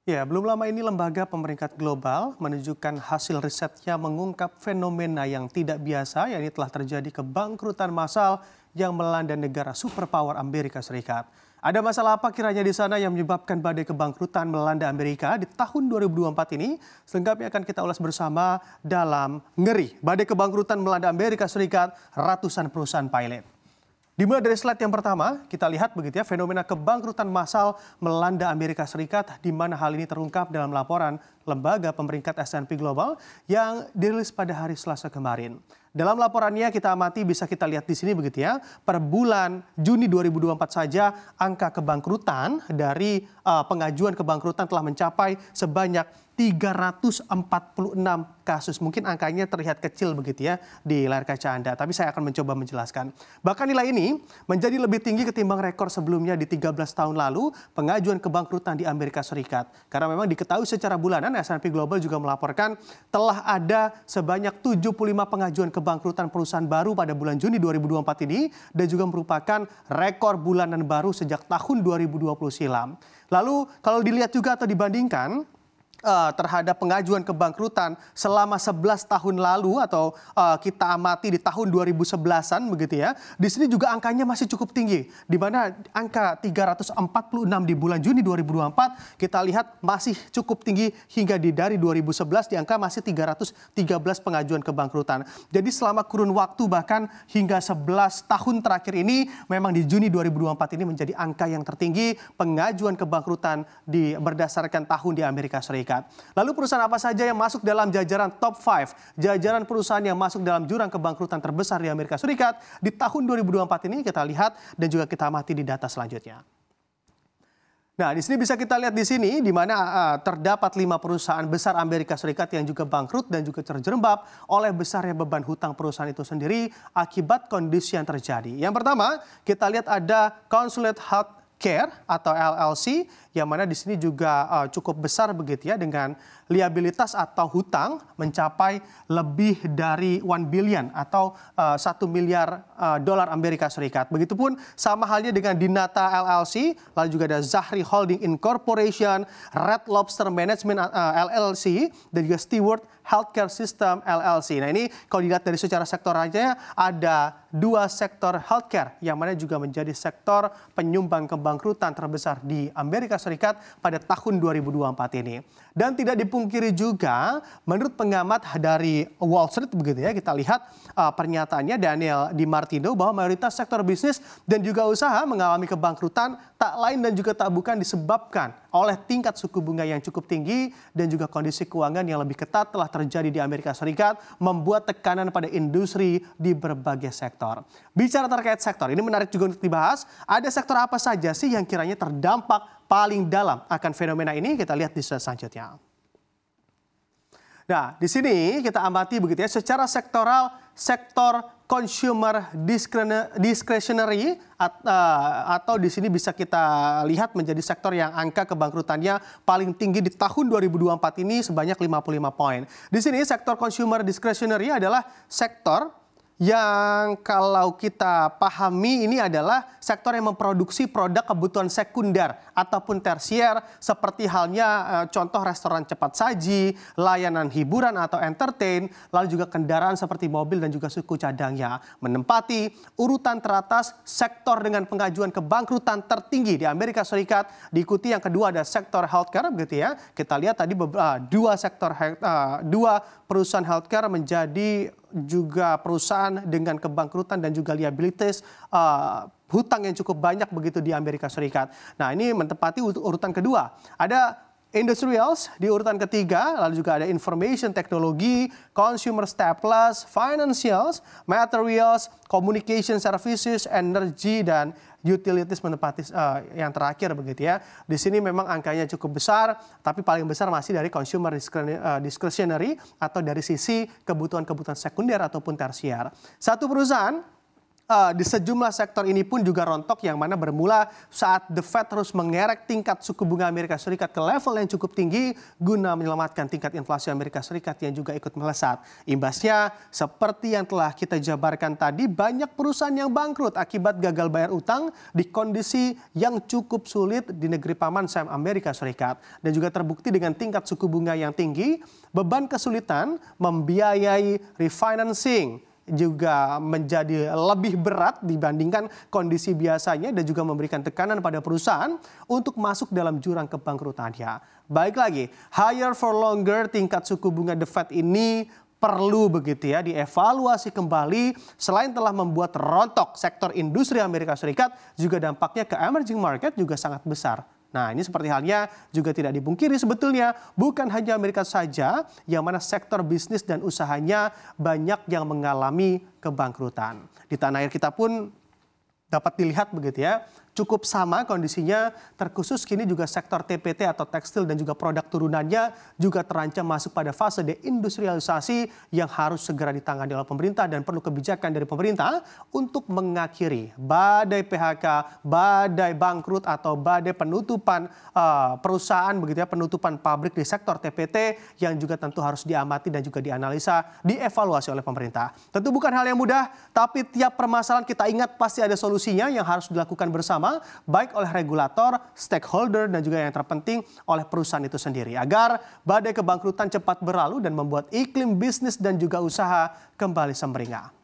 Ya, belum lama ini lembaga pemeringkat global menunjukkan hasil risetnya mengungkap fenomena yang tidak biasa, yakni telah terjadi kebangkrutan massal yang melanda negara superpower Amerika Serikat. Ada masalah apa kiranya di sana yang menyebabkan badai kebangkrutan melanda Amerika di tahun 2024 ini? Selengkapnya akan kita ulas bersama dalam Ngeri. Badai kebangkrutan melanda Amerika Serikat, ratusan perusahaan pilot. Dimulai dari slide yang pertama, kita lihat begitu ya, fenomena kebangkrutan massal melanda Amerika Serikat, di mana hal ini terungkap dalam laporan lembaga pemeringkat S&P Global yang dirilis pada hari Selasa kemarin. Dalam laporannya kita amati, bisa kita lihat di sini begitu ya, per bulan Juni 2024 saja angka kebangkrutan dari pengajuan kebangkrutan telah mencapai sebanyak 346 kasus. Mungkin angkanya terlihat kecil begitu ya di layar kaca Anda, tapi saya akan mencoba menjelaskan. Bahkan nilai ini menjadi lebih tinggi ketimbang rekor sebelumnya di 13 tahun lalu pengajuan kebangkrutan di Amerika Serikat. Karena memang diketahui secara bulanan S&P Global juga melaporkan telah ada sebanyak 75 pengajuan kebangkrutan perusahaan baru pada bulan Juni 2024 ini dan juga merupakan rekor bulanan baru sejak tahun 2020 silam. Lalu kalau dilihat juga atau dibandingkan terhadap pengajuan kebangkrutan selama 11 tahun lalu atau kita amati di tahun 2011-an begitu ya. Di sini juga angkanya masih cukup tinggi, di mana angka 346 di bulan Juni 2024 kita lihat masih cukup tinggi hingga dari 2011 di angka masih 313 pengajuan kebangkrutan. Jadi selama kurun waktu bahkan hingga 11 tahun terakhir ini memang di Juni 2024 ini menjadi angka yang tertinggi pengajuan kebangkrutan berdasarkan tahun di Amerika Serikat. Lalu perusahaan apa saja yang masuk dalam jajaran top 5, jajaran perusahaan yang masuk dalam jurang kebangkrutan terbesar di Amerika Serikat di tahun 2024 ini kita lihat dan juga kita amati di data selanjutnya. Nah, di sini bisa kita lihat di sini di mana terdapat 5 perusahaan besar Amerika Serikat yang juga bangkrut dan juga terjerembab oleh besarnya beban hutang perusahaan itu sendiri akibat kondisi yang terjadi. Yang pertama, kita lihat ada Consulate Healthcare atau LLC yang mana di sini juga cukup besar begitu ya dengan liabilitas atau hutang mencapai lebih dari 1 billion atau 1 miliar dolar Amerika Serikat. Begitupun sama halnya dengan Dinata LLC, lalu juga ada Zahri Holding Incorporation, Red Lobster Management LLC, dan juga Steward Healthcare System LLC. Nah ini kalau dilihat dari secara sektor aja ada 2 sektor healthcare yang mana juga menjadi sektor penyumbang kebangkrutan terbesar di Amerika Serikat pada tahun 2024 ini. Dan tidak dipungkiri juga menurut pengamat dari Wall Street begitu ya, kita lihat pernyataannya Daniel DiMartino bahwa mayoritas sektor bisnis dan juga usaha mengalami kebangkrutan tak lain dan juga tak bukan disebabkan oleh tingkat suku bunga yang cukup tinggi dan juga kondisi keuangan yang lebih ketat telah terjadi di Amerika Serikat membuat tekanan pada industri di berbagai sektor. Bicara terkait sektor, ini menarik juga untuk dibahas. Ada sektor apa saja sih yang kiranya terdampak paling dalam akan fenomena ini? Kita lihat di slide selanjutnya. Nah, di sini kita amati begitu ya, secara sektoral, sektor consumer discretionary atau di sini bisa kita lihat menjadi sektor yang angka kebangkrutannya paling tinggi di tahun 2024 ini sebanyak 55 poin. Di sini sektor consumer discretionary adalah sektor yang kalau kita pahami ini adalah sektor yang memproduksi produk kebutuhan sekunder ataupun tersier seperti halnya contoh restoran cepat saji, layanan hiburan atau entertain, lalu juga kendaraan seperti mobil dan juga suku cadangnya. Menempati urutan teratas sektor dengan pengajuan kebangkrutan tertinggi di Amerika Serikat, diikuti yang kedua ada sektor healthcare begitu ya. Kita lihat tadi dua perusahaan healthcare menjadi juga perusahaan dengan kebangkrutan dan juga liabilitas hutang yang cukup banyak begitu di Amerika Serikat. Nah ini menempati urutan kedua. Ada Industrials di urutan ketiga, lalu juga ada Information Technology, Consumer Staples, Financials, Materials, Communication Services, Energy, dan Utilities menempati yang terakhir begitu ya. Di sini memang angkanya cukup besar, tapi paling besar masih dari consumer discretionary atau dari sisi kebutuhan-kebutuhan sekunder ataupun tersier. Satu perusahaan di sejumlah sektor ini pun juga rontok, yang mana bermula saat The Fed terus mengerek tingkat suku bunga Amerika Serikat ke level yang cukup tinggi guna menyelamatkan tingkat inflasi Amerika Serikat yang juga ikut melesat. Imbasnya seperti yang telah kita jabarkan tadi, banyak perusahaan yang bangkrut akibat gagal bayar utang di kondisi yang cukup sulit di negeri paman Sam Amerika Serikat. Dan juga terbukti dengan tingkat suku bunga yang tinggi, beban kesulitan membiayai refinancing juga menjadi lebih berat dibandingkan kondisi biasanya dan juga memberikan tekanan pada perusahaan untuk masuk dalam jurang kebangkrutannya. Baik lagi, higher for longer tingkat suku bunga The Fed ini perlu begitu ya dievaluasi kembali. Selain telah membuat rontok sektor industri Amerika Serikat, juga dampaknya ke emerging market juga sangat besar. Nah, ini seperti halnya juga tidak dipungkiri sebetulnya bukan hanya Amerika saja yang mana sektor bisnis dan usahanya banyak yang mengalami kebangkrutan. Di tanah air kita pun dapat dilihat begitu ya, cukup sama kondisinya, terkhusus kini juga sektor TPT atau tekstil dan juga produk turunannya juga terancam masuk pada fase deindustrialisasi yang harus segera ditangani oleh pemerintah dan perlu kebijakan dari pemerintah untuk mengakhiri badai PHK, badai bangkrut atau badai penutupan perusahaan begitu ya, penutupan pabrik di sektor TPT yang juga tentu harus diamati dan juga dianalisa, dievaluasi oleh pemerintah. Tentu bukan hal yang mudah, tapi tiap permasalahan kita ingat pasti ada solusinya yang harus dilakukan bersama, baik oleh regulator, stakeholder, dan juga yang terpenting oleh perusahaan itu sendiri, agar badai kebangkrutan cepat berlalu dan membuat iklim bisnis dan juga usaha kembali semeringan.